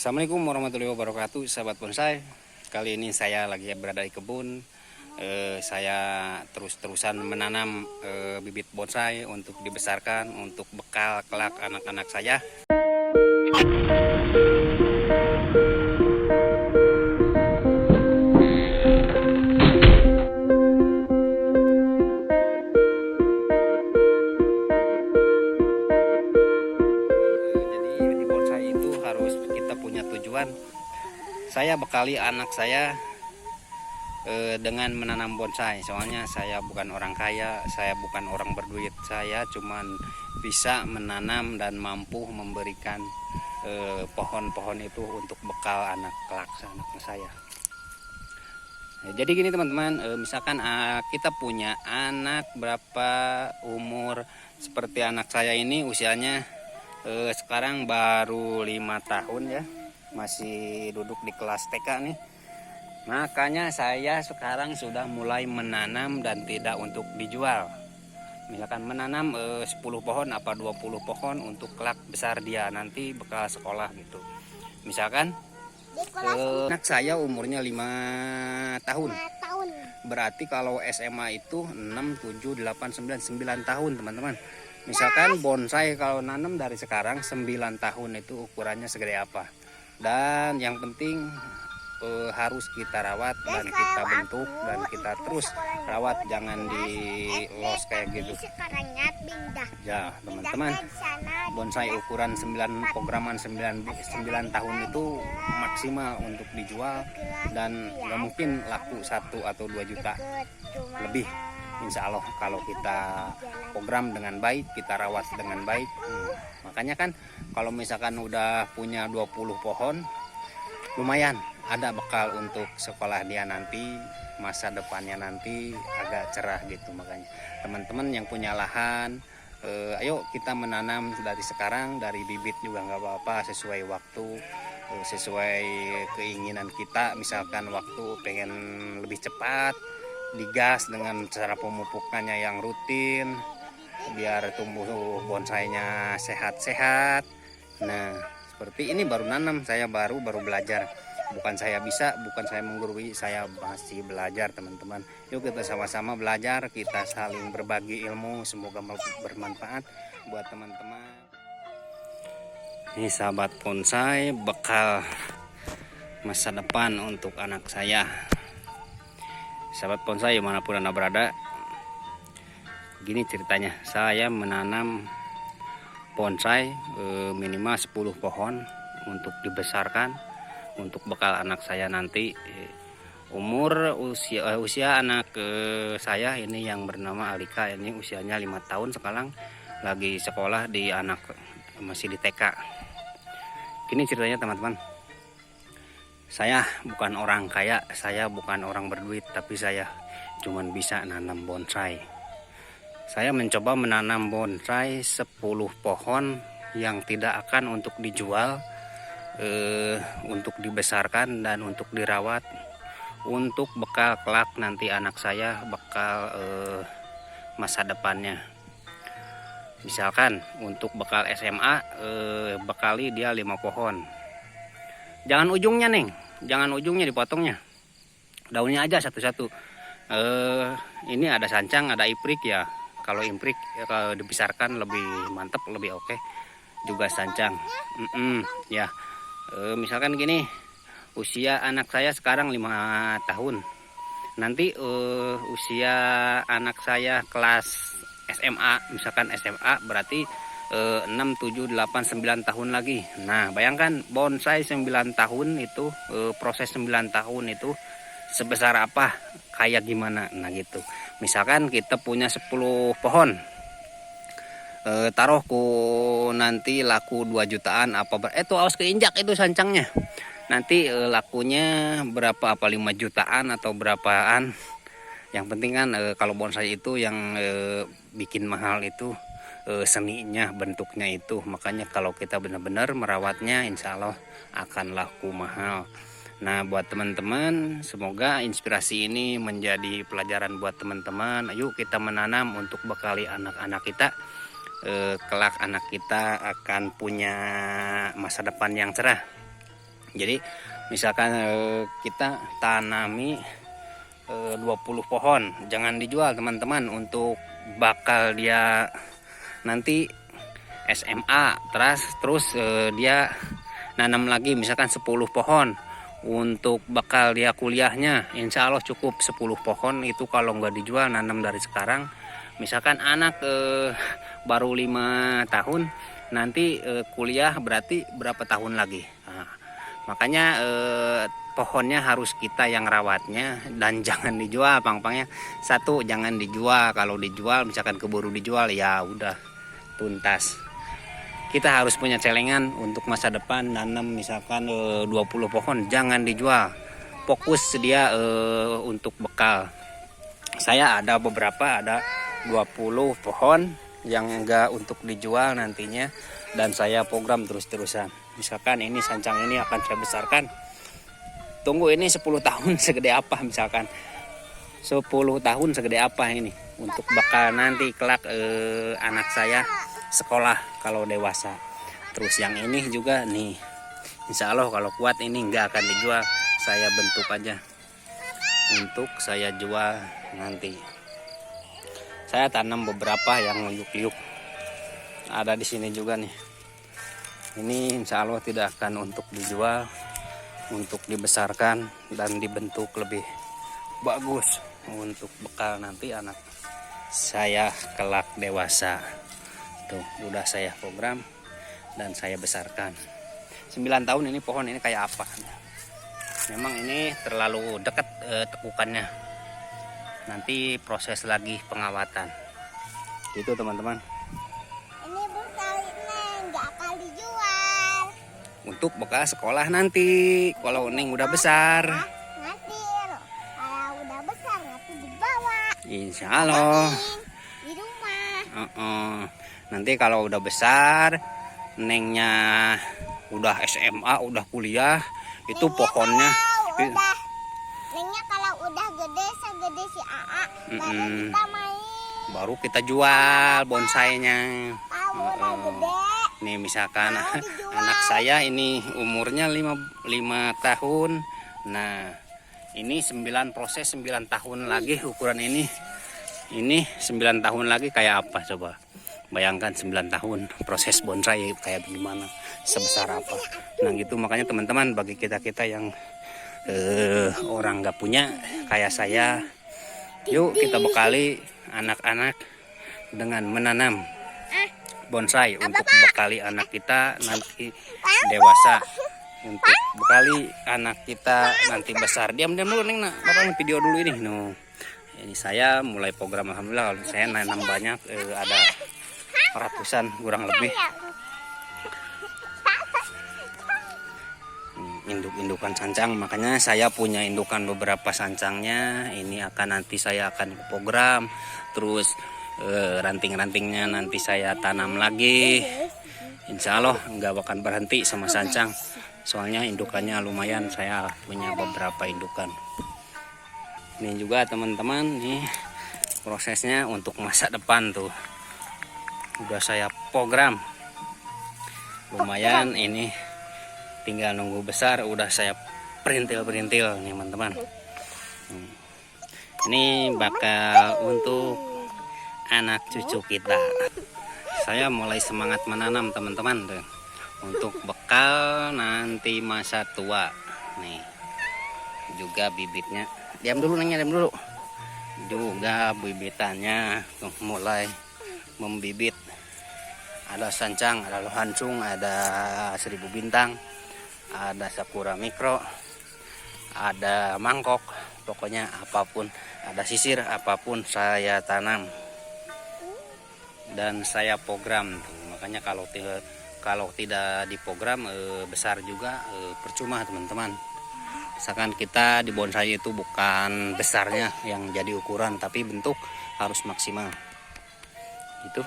Assalamualaikum warahmatullahi wabarakatuh, sahabat bonsai. Kali ini saya lagi berada di kebun. Saya terus-terusan menanam bibit bonsai untuk dibesarkan untuk bekal kelak anak-anak saya. Jadi di bonsai itu harus kita punya tujuan. Saya bekali anak saya dengan menanam bonsai. Soalnya saya bukan orang kaya, saya bukan orang berduit, saya cuman bisa menanam dan mampu memberikan pohon-pohon itu untuk bekal anak kelak anak saya. Jadi gini teman-teman, misalkan kita punya anak berapa umur seperti anak saya ini usianya sekarang baru 5 tahun ya, masih duduk di kelas TK nih. Makanya saya sekarang sudah mulai menanam dan tidak untuk dijual. Misalkan menanam 10 pohon apa 20 pohon untuk kelak besar dia nanti bekal sekolah gitu. Misalkan anak saya umurnya 5 tahun. Berarti kalau SMA itu 6, 7, 8, 9, 9 tahun teman-teman. Misalkan bonsai kalau nanam dari sekarang 9 tahun itu ukurannya segede apa. Dan yang penting harus kita rawat dan kita bentuk dan kita terus rawat, jangan di los kayak gitu ya teman-teman. Bonsai ukuran 9 programan 9 tahun itu maksimal untuk dijual dan nggak mungkin laku 1 atau 2 juta lebih, insya Allah kalau kita program dengan baik, kita rawat dengan baik. Makanya kan kalau misalkan udah punya 20 pohon lumayan ada bekal untuk sekolah dia nanti, masa depannya nanti agak cerah gitu. Makanya teman-teman yang punya lahan, ayo kita menanam dari sekarang, dari bibit juga nggak apa-apa, sesuai waktu, sesuai keinginan kita. Misalkan waktu pengen lebih cepat, digas dengan cara pemupukannya yang rutin biar tumbuh bonsainya sehat-sehat. Nah seperti ini baru nanam, saya baru belajar, bukan saya bisa, bukan saya menggurui, saya masih belajar teman-teman. Yuk kita sama-sama belajar, kita saling berbagi ilmu, semoga bermanfaat buat teman-teman. Ini sahabat bonsai, bekal masa depan untuk anak saya. Sahabat bonsai dimanapun Anda berada, gini ceritanya, saya menanam bonsai minimal 10 pohon untuk dibesarkan untuk bekal anak saya nanti. Usia anak saya ini yang bernama Alika, ini usianya 5 tahun sekarang, lagi sekolah di masih di TK. Gini ceritanya teman-teman, saya bukan orang kaya, saya bukan orang berduit, tapi saya cuman bisa nanam bonsai. Saya mencoba menanam bonsai 10 pohon yang tidak akan untuk dijual, untuk dibesarkan dan untuk dirawat, untuk bekal kelak nanti anak saya, bekal masa depannya. Misalkan untuk bekal SMA, bekali dia 5 pohon. Jangan ujungnya Neng, jangan ujungnya dipotongnya, daunnya aja satu-satu. Ini ada sancang, ada iprik ya. Kalau imprik ya, kalau dibesarkan lebih mantap, lebih oke. Juga sancang. Ya. Misalkan gini, usia anak saya sekarang 5 tahun. Nanti usia anak saya kelas SMA, misalkan SMA berarti 6, 7, 8, 9 tahun lagi. Nah, bayangkan bonsai 9 tahun itu, proses 9 tahun itu sebesar apa, kayak gimana. Nah gitu, misalkan kita punya 10 pohon, taruh ku nanti laku 2 jutaan apa itu awas keinjak itu sancangnya, nanti lakunya berapa, apa 5 jutaan atau berapaan. Yang penting kan kalau bonsai itu yang bikin mahal itu seninya, bentuknya itu. Makanya kalau kita benar-benar merawatnya, insya Allah akan laku mahal. Nah buat teman-teman, semoga inspirasi ini menjadi pelajaran buat teman-teman. Ayo kita menanam untuk bekali anak-anak kita. Kelak anak kita akan punya masa depan yang cerah. Jadi misalkan kita tanami 20 pohon, jangan dijual teman-teman, untuk bakal dia nanti SMA terus dia nanam lagi misalkan 10 pohon untuk bakal dia kuliahnya. Insya Allah cukup 10 pohon itu kalau nggak dijual, nanam dari sekarang. Misalkan anak baru 5 tahun, nanti kuliah berarti berapa tahun lagi. Nah, makanya pohonnya harus kita yang rawatnya dan jangan dijual. Pang-pangnya satu, jangan dijual. Kalau dijual misalkan keburu dijual, ya udah tuntas. Kita harus punya celengan untuk masa depan, nanam misalkan 20 pohon, jangan dijual. Fokus dia untuk bekal. Saya ada beberapa, ada 20 pohon yang enggak untuk dijual nantinya, dan saya program terus-terusan. Misalkan ini sancang ini akan saya besarkan. Tunggu ini 10 tahun segede apa, misalkan 10 tahun segede apa ini, untuk bakal nanti kelak anak saya sekolah kalau dewasa. Terus yang ini juga nih, insya Allah kalau kuat ini nggak akan dijual, saya bentuk aja untuk saya jual nanti. Saya tanam beberapa yang liuk-liuk, ada di sini juga nih. Ini insya Allah tidak akan untuk dijual, untuk dibesarkan dan dibentuk lebih bagus untuk bekal nanti anak saya kelak dewasa. Tuh udah saya program dan saya besarkan. 9 tahun ini pohon ini kayak apa? Memang ini terlalu dekat tekukannya. Nanti proses lagi pengawatan. Itu teman-teman. Ini berkali nggak akan dijual. Untuk bekal sekolah nanti kalau Neng udah besar. Nanti kalau udah besar nanti dibawa. Insya Allah. Di rumah. Nanti kalau udah besar, Nengnya udah SMA, udah kuliah, itu Nengnya pohonnya. Nengnya kalau udah gede segede si AA, baru kita main. Baru kita jual bonsainya. Kalau udah gede. Nih misalkan anak saya ini umurnya 5 tahun. Nah, ini 9 tahun lagi ukuran ini. Ini 9 tahun lagi kayak apa coba? Bayangkan 9 tahun proses bonsai kayak gimana, sebesar apa. Nah gitu, makanya teman-teman, bagi kita-kita yang orang nggak punya kayak saya, yuk kita bekali anak-anak dengan menanam bonsai untuk bekali anak kita nanti dewasa, untuk bekali anak kita nanti besar. Diam dulu Neng, nak bapak video dulu ini. No, ini saya mulai program, alhamdulillah saya nanam banyak, ada ratusan kurang lebih induk-indukan sancang. Makanya saya punya indukan beberapa sancangnya. Ini akan nanti saya akan program, terus ranting-rantingnya nanti saya tanam lagi. Insya Allah nggak akan berhenti sama sancang, soalnya indukannya lumayan, saya punya beberapa indukan. Ini juga teman-teman, nih prosesnya untuk masa depan tuh udah saya program lumayan. Ini tinggal nunggu besar, udah saya perintil-perintil nih teman-teman. Ini bakal untuk anak cucu kita. Saya mulai semangat menanam teman-teman tuh, untuk bekal nanti masa tua. Nih juga bibitnya, diam dulu Nengnya, diam dulu. Juga bibitannya tuh mulai membibit. Ada sancang, ada lohansung, ada 1000 bintang, ada sakura mikro, ada mangkok, pokoknya apapun, ada sisir, apapun saya tanam dan saya program. Makanya kalau tidak diprogram besar juga percuma teman-teman. Misalkan kita di bonsai itu bukan besarnya yang jadi ukuran, tapi bentuk harus maksimal. Itu